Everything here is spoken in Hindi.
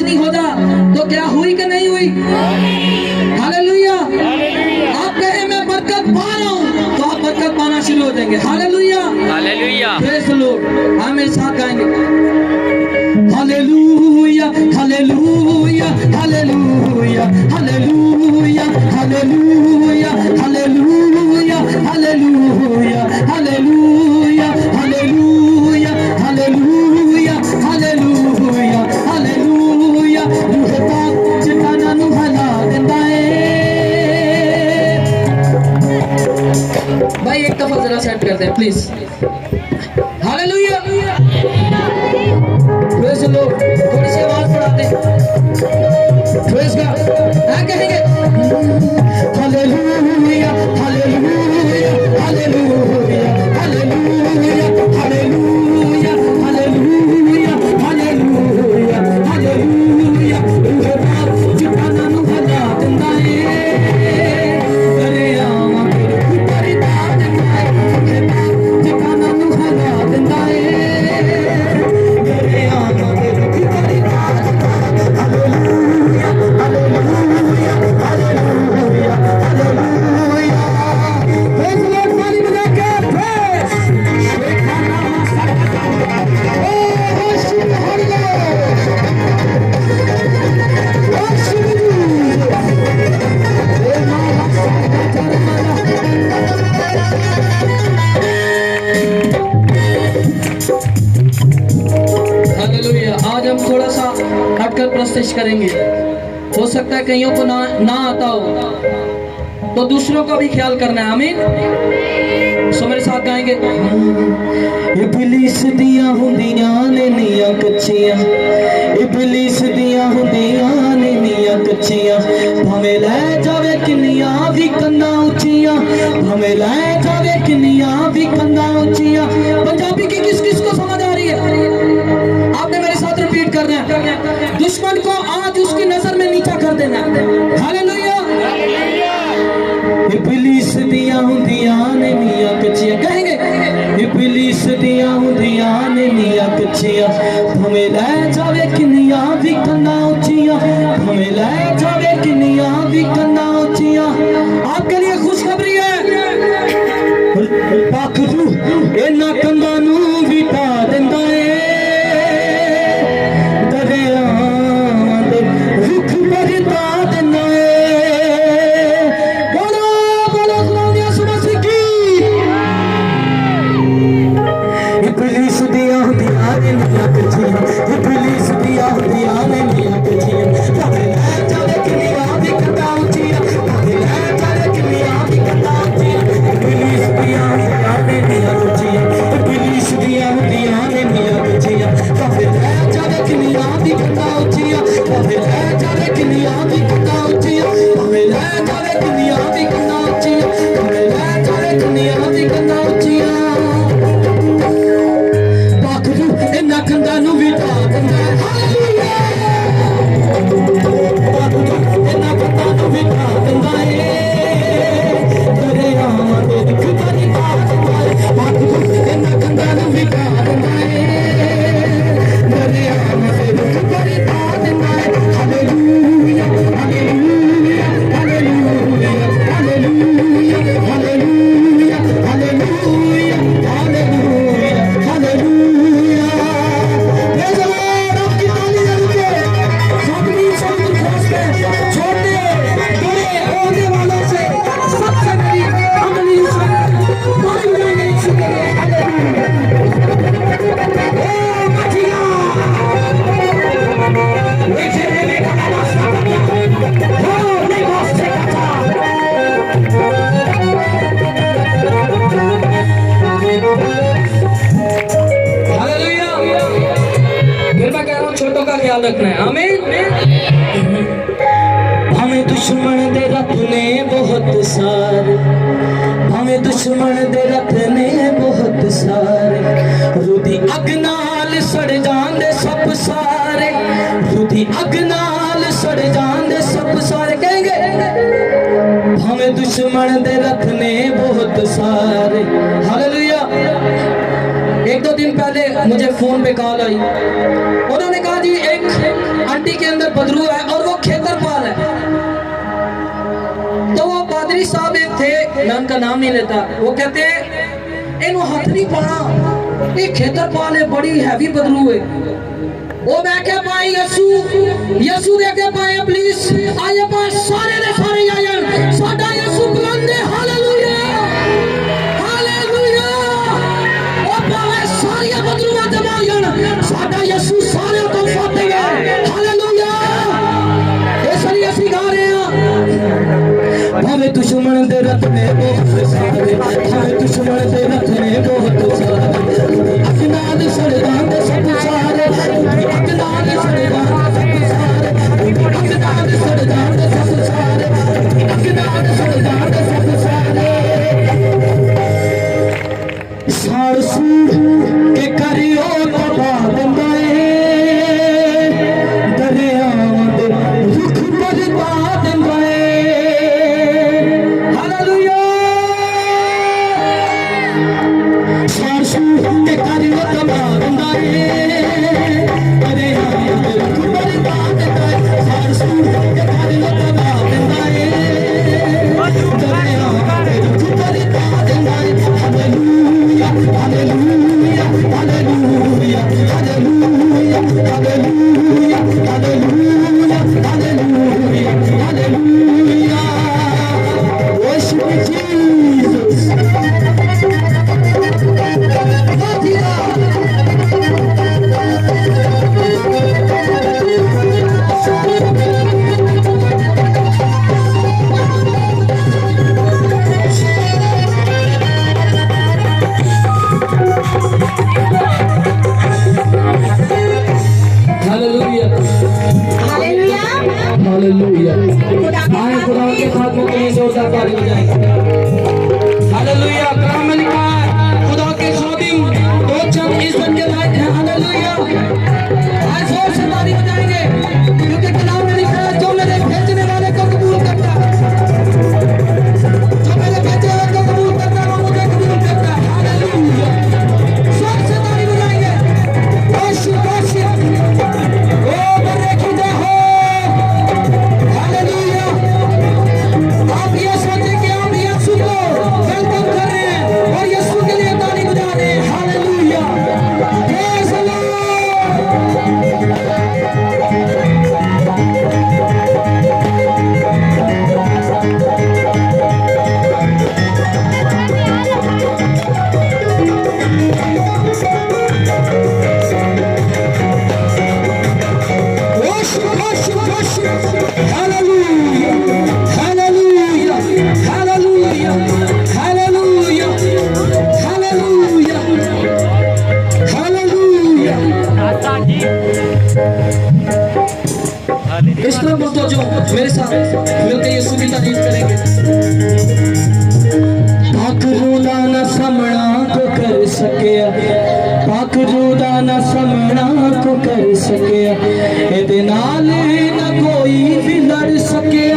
रोशनी हो जा तो क्या हुई कि नहीं हुई? हालेलुया। आप कहे मैं बरकत पा रहा हूँ तो आप बरकत पाना शुरू हो जाएंगे। Hallelujah, hallelujah. Praise the Lord. आप मेरे साथ गाएंगे hallelujah hallelujah hallelujah hallelujah hallelujah hallelujah hallelujah hallelujah hallelujah hallelujah hallelujah hallelujah. रूह पाक चट्टानां नूं हिला दिंदा है। भाई एक दफा जरा सेट कर दे please. Hallelujah, praise the lord. थोड़ी सी आवाज बढ़ाते प्रेज़ गॉड। हाँ कहेंगे hallelujah hallelujah hallelujah hallelujah hallelujah hallelujah hallelujah hallelujah. रूह पाक चट्टानां नूं हिला दिंदा है। दरियावां ते रुख भरदा दिंदा है। रूह पाक चट्टानां नूं हिला दिंदा है। दरियावां ते रुख भरदा दिंदा है। Hallelujah hallelujah hallelujah hallelujah. Praise the lord. ताली बजा के प्रेज़। शेखाना सकता ओ worship holy god, worship you. ए माला सकता हालेलुया। आज हम थोड़ा सा हटकर प्रस्तुत करेंगे। हो सकता है कईयों को ना आता हो तो दूसरों का भी ख्याल करना है। आमीन। सो मेरे साथ गाएंगे इबलीस दियां हुंदियां ने नियां कच्चियां, इबलीस दियां हुंदियां ने नियां कच्चियां। भावें लै जावे किन्नियां भी कंधां उच्चियां, भावें लै जावे किन्नियां भी कंधां उच्चियां। पंजाबी की किस किस को समझ आ रही है? आपने मेरे साथ रिपीट करना है। दुश्मन को आज उसकी नजर में नीचा कर देना। हालेलुया। इबलीस दियां हुंदियां ने नियां कच्चियां। कहेंगे इबलीस दियां हुंदियां ने नियां कच्चियां। भावें लै जावे किन्नियां भी कंधां उच्चियां, भावें लै जावे किन्नियां भी कंधां उच्चियां। आपके लिए खुशखबरी है। पाक रूह इन्हां कंधां नूं भी ढा दिंदा है। दरियावां दे रुख भरदा दिंदा है। बोलो बोलो खुदावंदिया सुबह की। इबलीस दियां हुंदियां ने नियां कच्चियां, इबलीस दियां हुंदियां ने नियां कच्चियां। भावें लै जावे किन्नियां भी कंधां उच्चियां, भावें लै जावे किन्नियां भी कंधां उच्चियां। इबलीस दियां हुंदियां ने नियां कच्चियां, इबलीस दियां हुंदियां ने नियां कच्चियां। भावें लै जावे किन्नियां भी कंधां उच्चियां, भावें लै जावे किन्नियां भी कंधां उच्चियां, भावें लै जावे किन्नियां भी कंधां उच्चियां, भावें लै जावे किन्नियां भी कंधां उच्चियां। पाक रूह इन्हां कंधां नूं भी ढा दिंदा है। हालेलुया। पाक रूह इन्हां कंधां नूं भी ढा दिंदा है। दरियावां दे रुख भरदा दिंदा है। पाक रूह इन्हां कंधां नूं भी ढा दिंदा है। दरियावां दे रुख भरदा दिंदा है। Hallelujah hallelujah hallelujah hallelujah hallelujah hallelujah hallelujah hallelujah. Praise the Lord. आपकी तालियां रुके। सबकी सबकी खास पे छोटे बड़े होने वालों से सबसे बड़ी अगली ताली बजाने शुरू करो। हालेलुया। ओ मचिया नीचे में गाना वास्ता हो नहीं वास्ते कथा। हालेलुया। फिर मैं कह रहा हूँ छोटों का ख्याल रखना है। आमीन। भावें दुश्मन दे रथ ने बहुत सारे, भावें दुश्मन दे रथ ने बहुत सारे। रुदी अग नाल सड़ जांदे सब सारे, रुदी अग नाल सड़ जांदे सब सारे। कहेंगे भावें दुश्मन दे रथ ने बहुत सारे। हालेलुया। एक दो दिन पहले मुझे फोन पे कॉल आई। उन्होंने कहा जी एक मंडी के अंदर बदरू है और वो खेतरपाल है। तो वो पादरी साहब एक थे, मैं उनका नाम नहीं लेता, वो कहते हैं इन्हों हाथ नहीं पाना, ये खेतरपाल है, बड़ी हैवी बदरू है। वो मैं क्या पाए यसू यसू दे के पाए प्लीज आए पास सारे दे सारे आए साडा यसू बुलंद है। Hallelujah hallelujah. ओ पावे सारी बदरूआ जमायन साडा यसू सारे तो फतेह है। हालेलुया। इसलिए ਅਸੀਂ ਗਾ ਰਹੇ ਹਾਂ भावे दुश्मन दे रथ ने बहुत सारे भावे दुश्मन दे रथ ने बहुत सारे अगनाद सरदार दे सब सारे अगनाद सरदार दे सब सारे अगनाद सरदार दे सब सारे अगनाद सरदार दे सब सारे सार सूर के करियो तबा दिंदा ए दरिया दे रुख बरदा दिंदा ए। हालेलुया। आए खुदा के खातों के लिए जोरदार ताली बजाएंगे। हालेलुया। कलाम में लिखा है खुदा के खादिम दो चंद इज्जत के लायक हैं। हालेलुया। आज जोर से ताली बजाएंगे क्योंकि कलाम में लिखा है जो मेरे भेजने वाले को कबूल करता है, जो मेरे भेजे हुए को कबूल करता है वो मुझे कबूल करता है। हालेलुया। जोर से ताली बजाएंगे। रोशी रोशी ओ बड़े खुदा हो। आप ये सोचे कि आप यीशु को वेलकम कर रहे हैं और यीशु के लिए ताली बजा रहे हैं। हालेलुया। प्रेज़ द इस तरह बोलते जो मेरे साथ मिलकर यीशु की तारीफ करेंगे। पाक रूदा न समणा को कर सके, पाक रूदा न समणा को कर सके, एदे नाल न कोई भी लड़ सके।